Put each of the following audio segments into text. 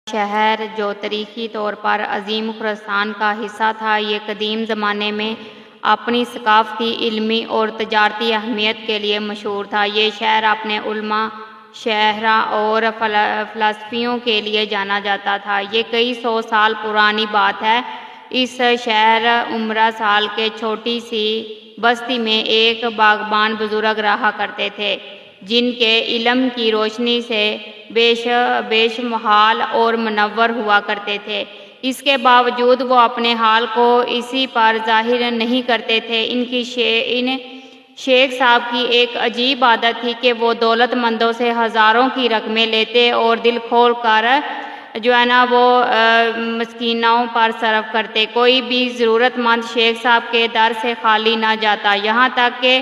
شہر جو تاریخی طور پر عظیم خراسان کا حصہ تھا، یہ قدیم زمانے میں اپنی ثقافتی، علمی اور تجارتی اہمیت کے لیے مشہور تھا۔ یہ شہر اپنے علماء، شاعراں اور فلسفیوں کے لیے جانا جاتا تھا۔ یہ کئی سو سال پرانی بات ہے۔ اس شہر عمرہ سال کے چھوٹی سی بستی میں ایک باغبان بزرگ رہا کرتے تھے، جن کے علم کی روشنی سے بیش محال اور منور ہوا کرتے تھے۔ اس کے باوجود وہ اپنے حال کو اسی پر ظاہر نہیں کرتے تھے۔ ان شیخ صاحب کی ایک عجیب عادت تھی کہ وہ دولت مندوں سے ہزاروں کی رقمیں لیتے اور دل کھول کر وہ مسکینوں پر صرف کرتے۔ کوئی بھی ضرورت مند شیخ صاحب کے در سے خالی نہ جاتا، یہاں تک کہ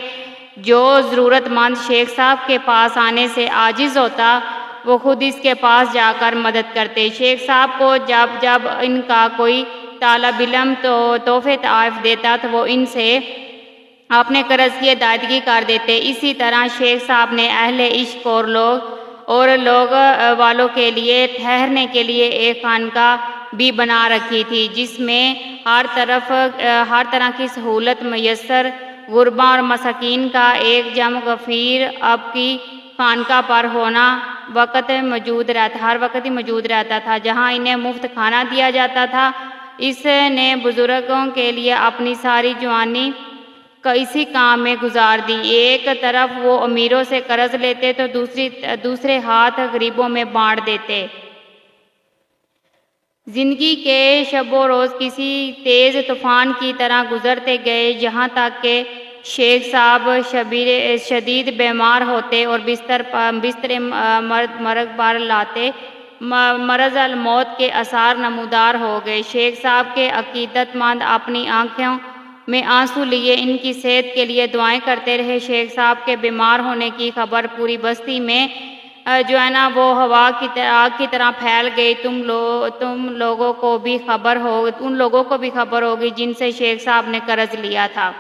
جو ضرورت مند شیخ صاحب کے پاس آنے سے عاجز ہوتا، وہ خود اس کے پاس جا کر مدد کرتے۔ شیخ صاحب کو جب ان کا کوئی طالب علم تحفے تحائف دیتا تو وہ ان سے اپنے قرض کی ادائیگی کر دیتے۔ اسی طرح شیخ صاحب نے اہل عشق اور لوگ والوں کے لیے ٹھہرنے کے لیے ایک خانقاہ بھی بنا رکھی تھی، جس میں ہر طرح کی سہولت میسر، غرباء اور مساکین کا ایک جمع غفیر اب کی خانقاہ پر ہر وقت ہی موجود رہتا تھا، جہاں انہیں مفت کھانا دیا جاتا تھا۔ اس نے بزرگوں کے لیے اپنی ساری جوانی اسی کام میں گزار دی۔ ایک طرف وہ امیروں سے قرض لیتے تو دوسرے ہاتھ غریبوں میں بانٹ دیتے۔ زندگی کے شب و روز کسی تیز طوفان کی طرح گزرتے گئے، یہاں تک کہ شیخ صاحب شدید بیمار ہوتے اور بستر مرگ پر لاتے۔ مرض الموت کے آثار نمودار ہو گئے۔ شیخ صاحب کے عقیدت مند اپنی آنکھوں میں آنسو لیے ان کی صحت کے لیے دعائیں کرتے رہے۔ شیخ صاحب کے بیمار ہونے کی خبر پوری بستی میں وہ ہوا کی طرح پھیل گئی۔ ان لوگوں کو بھی خبر ہوگی جن سے شیخ صاحب نے قرض لیا تھا۔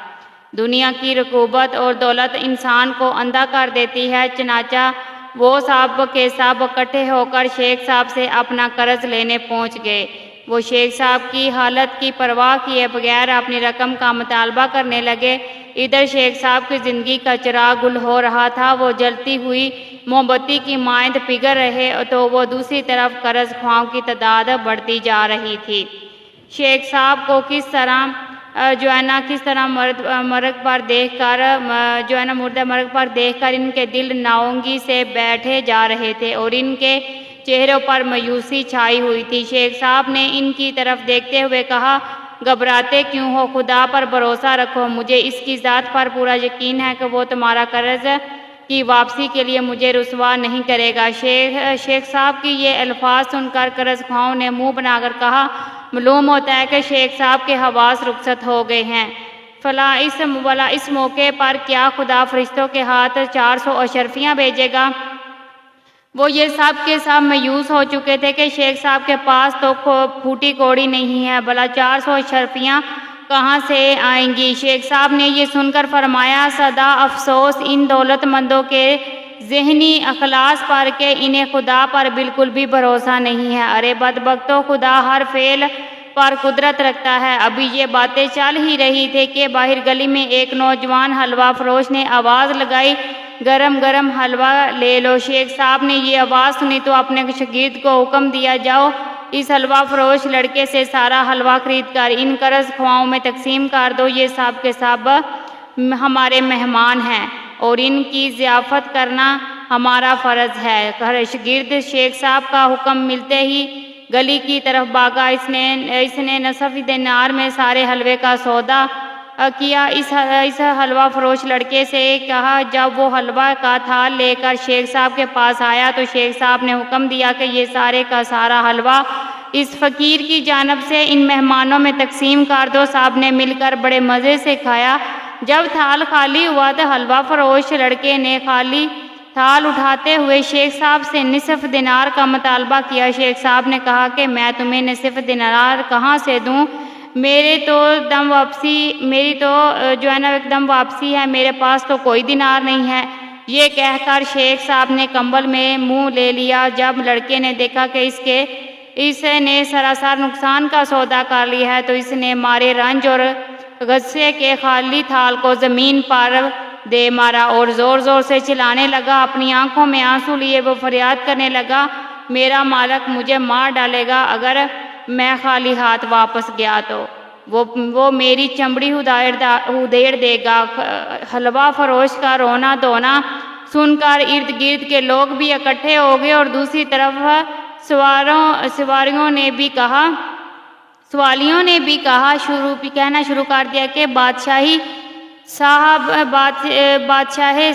دنیا کی رغبت اور دولت انسان کو اندھا کر دیتی ہے، چنانچہ وہ سب کے سب اکٹھے ہو کر شیخ صاحب سے اپنا قرض لینے پہنچ گئے۔ وہ شیخ صاحب کی حالت کی پرواہ کیے بغیر اپنی رقم کا مطالبہ کرنے لگے۔ ادھر شیخ صاحب کی زندگی کا چراغ گل ہو رہا تھا، وہ جلتی ہوئی موم بتی کی مانند پگھل رہے تو وہ دوسری طرف قرض خواہوں کی تعداد بڑھتی جا رہی تھی۔ شیخ صاحب کو کس طرح مرگ پر دیکھ کر ان کے دل ناامید سے بیٹھے جا رہے تھے اور ان کے چہروں پر مایوسی چھائی ہوئی تھی۔ شیخ صاحب نے ان کی طرف دیکھتے ہوئے کہا، گھبراتے کیوں ہو؟ خدا پر بھروسہ رکھو۔ مجھے اس کی ذات پر پورا یقین ہے کہ وہ تمہارا قرض کی واپسی کے لیے مجھے رسوا نہیں کرے گا۔ شیخ صاحب کی یہ الفاظ سن کر قرض خواہوں نے منہ بنا کر کہا، معلوم ہوتا ہے کہ شیخ صاحب کے حواس رخصت ہو گئے ہیں۔ اس موقع پر کیا خدا فرشتوں کے ہاتھ 400 اشرفیاں بھیجے گا؟ وہ یہ سب کے سب مایوس ہو چکے تھے کہ شیخ صاحب کے پاس تو پھوٹی کوڑی نہیں ہے، بھلا 400 اشرفیاں کہاں سے آئیں گی؟ شیخ صاحب نے یہ سن کر فرمایا، سدا افسوس ان دولت مندوں کے ذہنی اخلاص پر کہ انہیں خدا پر بالکل بھی بھروسہ نہیں ہے۔ ارے بدبختو، خدا ہر فعل پر قدرت رکھتا ہے۔ ابھی یہ باتیں چل ہی رہی تھی کہ باہر گلی میں ایک نوجوان حلوہ فروش نے آواز لگائی، گرم گرم حلوہ لے لو۔ شیخ صاحب نے یہ آواز سنی تو اپنے شاگرد کو حکم دیا، جاؤ اس حلوہ فروش لڑکے سے سارا حلوہ خرید کر ان قرض خواہوں میں تقسیم کر دو۔ یہ سب کے سب ہمارے مہمان ہیں اور ان کی ضیافت کرنا ہمارا فرض ہے۔ شاگرد شیخ صاحب کا حکم ملتے ہی گلی کی طرف بھاگا۔ اس نے نصف دینار میں سارے حلوے کا سودا کیا۔ اس حلوہ فروش لڑکے سے کہا، جب وہ حلوہ کا تھال لے کر شیخ صاحب کے پاس آیا تو شیخ صاحب نے حکم دیا کہ یہ سارے کا سارا حلوہ اس فقیر کی جانب سے ان مہمانوں میں تقسیم کر دو۔ سب نے مل کر بڑے مزے سے کھایا۔ جب تھال خالی ہوا تو حلوہ فروش لڑکے نے خالی تھال اٹھاتے ہوئے شیخ صاحب سے نصف دینار کا مطالبہ کیا۔ شیخ صاحب نے کہا کہ میں تمہیں نصف دینار کہاں سے دوں؟ میری تو ایک دم واپسی ہے، میرے پاس تو کوئی دینار نہیں ہے۔ یہ کہہ کر شیخ صاحب نے کمبل میں منہ لے لیا۔ جب لڑکے نے دیکھا کہ اس کے اس نے سراسر نقصان کا سودا کر لیا ہے، تو اس نے مارے رنج اور غصے کے خالی تھال کو زمین پر دے مارا اور زور زور سے چلانے لگا۔ اپنی آنکھوں میں آنسو لیے وہ فریاد کرنے لگا، میرا مالک مجھے مار ڈالے گا اگر میں خالی ہاتھ واپس گیا تو وہ میری چمڑی ادھیڑ دے گا۔ حلوہ فروش کا رونا دھونا سن کر ارد گرد کے لوگ بھی اکٹھے ہو گئے اور دوسری طرف سواریوں نے بھی کہنا شروع کر دیا کہ بادشاہ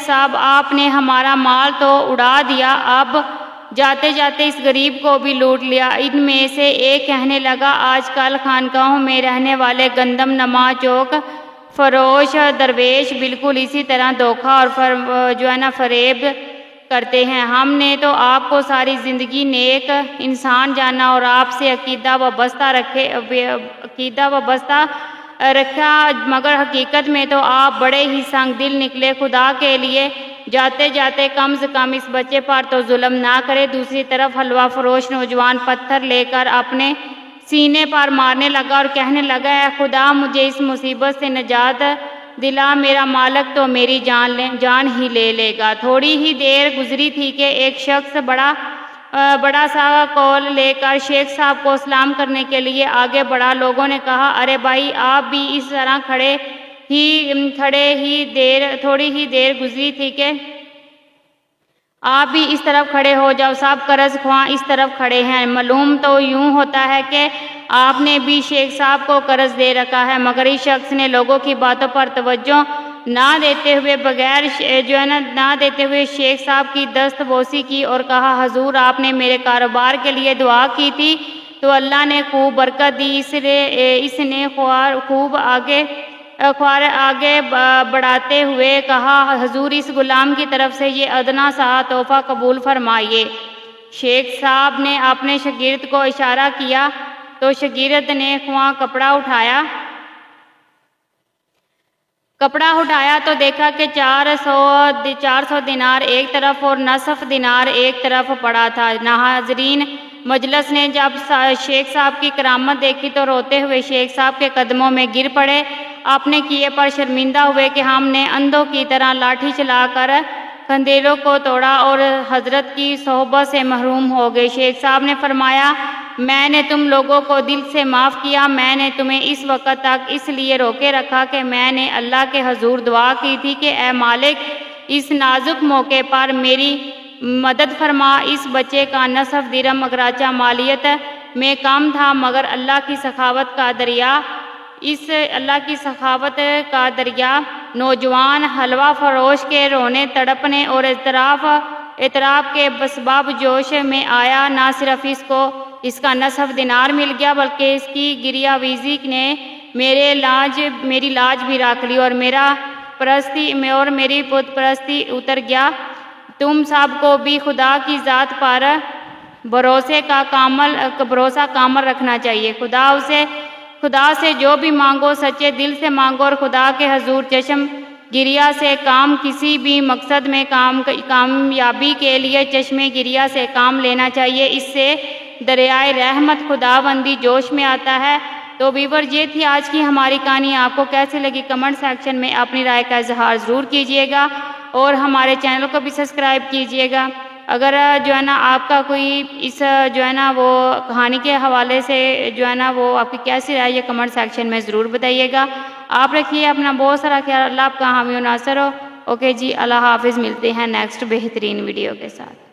صاحب آپ نے ہمارا مال تو اڑا دیا، اب جاتے جاتے اس غریب کو بھی لوٹ لیا۔ ان میں سے ایک کہنے لگا، آج کل خانقاہوں میں رہنے والے گندم نما چوک فروش درویش بالکل اسی طرح دھوکہ اور فریب کرتے ہیں۔ ہم نے تو آپ کو ساری زندگی نیک انسان جانا اور آپ سے عقیدہ وابستہ رکھا، مگر حقیقت میں تو آپ بڑے ہی سنگ دل نکلے۔ خدا کے لیے جاتے جاتے کم سے کم اس بچے پر تو ظلم نہ کرے۔ دوسری طرف حلوہ فروش نوجوان پتھر لے کر اپنے سینے پر مارنے لگا اور کہنے لگا، اے خدا مجھے اس مصیبت سے نجات دلا، میرا مالک تو میری جان ہی لے لے گا۔ تھوڑی ہی دیر گزری تھی کہ ایک شخص بڑا سا کول لے کر شیخ صاحب کو سلام کرنے کے لیے آگے بڑھا۔ لوگوں نے کہا، ارے بھائی آپ بھی اس طرح تھوڑی ہی دیر گزری تھی کہ آپ بھی اس طرف کھڑے ہو جاؤ، سب قرض خواہ اس طرف کھڑے ہیں۔ معلوم تو یوں ہوتا ہے کہ آپ نے بھی شیخ صاحب کو قرض دے رکھا ہے، مگر اس شخص نے لوگوں کی باتوں پر توجہ نہ دیتے ہوئے شیخ صاحب کی دست بوسی کی اور کہا، حضور آپ نے میرے کاروبار کے لیے دعا کی تھی تو اللہ نے خوب برکت دی، اس نے خوب آگے بڑھاتے ہوئے کہا، حضور اس غلام کی طرف سے یہ ادنا سا تحفہ قبول فرمائیے۔ شیخ صاحب نے اپنے شاگرد کو اشارہ کیا تو شاگرد نے کپڑا اٹھایا تو دیکھا کہ 400 دینار ایک طرف اور نصف دینار ایک طرف پڑا تھا۔ ناظرین مجلس نے جب شیخ صاحب کی کرامت دیکھی تو روتے ہوئے شیخ صاحب کے قدموں میں گر پڑے، اپنے کیے پر شرمندہ ہوئے کہ ہم نے اندھوں کی طرح لاٹھی چلا کر قندیلوں کو توڑا اور حضرت کی صحبت سے محروم ہو گئے۔ شیخ صاحب نے فرمایا، میں نے تم لوگوں کو دل سے معاف کیا، میں نے تمہیں اس وقت تک اس لیے روکے رکھا کہ میں نے اللہ کے حضور دعا کی تھی کہ اے مالک اس نازک موقع پر میری مدد فرما۔ اس بچے کا نصف درہم اگرچہ مالیت میں کم تھا، مگر اللہ کی سخاوت کا دریا نوجوان حلوہ فروش کے رونے تڑپنے اور اعتراف کے اسباب جوش میں آیا۔ نہ صرف اس کا نصف دینار مل گیا بلکہ اس کی گریہ ویزی نے میری لاج بھی رکھ لی اور میری بت پرستی اتر گیا۔ تم سب کو بھی خدا کی ذات پر بھروسہ کامل رکھنا چاہیے۔ خدا سے جو بھی مانگو سچے دل سے مانگو اور خدا کے حضور چشم گریہ سے کام، کسی بھی مقصد میں کامیابی کے لیے چشم گریہ سے کام لینا چاہیے، اس سے دریائے رحمت خداوندی جوش میں آتا ہے۔ تو ویور یہ تھی آج کی ہماری کہانی، آپ کو کیسی لگی کمنٹ سیکشن میں اپنی رائے کا اظہار ضرور کیجیے گا اور ہمارے چینل کو بھی سبسکرائب کیجیے گا۔ اگر آپ کا کوئی اس وہ کہانی کے حوالے سے وہ آپ کی کیسی رائے یہ کمنٹ سیکشن میں ضرور بتائیے گا۔ آپ رکھیے اپنا بہت سارا خیال، اللہ آپ کا حامی و ناصر ہو۔ اوکے جی، اللہ حافظ، ملتے ہیں نیکسٹ بہترین ویڈیو کے ساتھ۔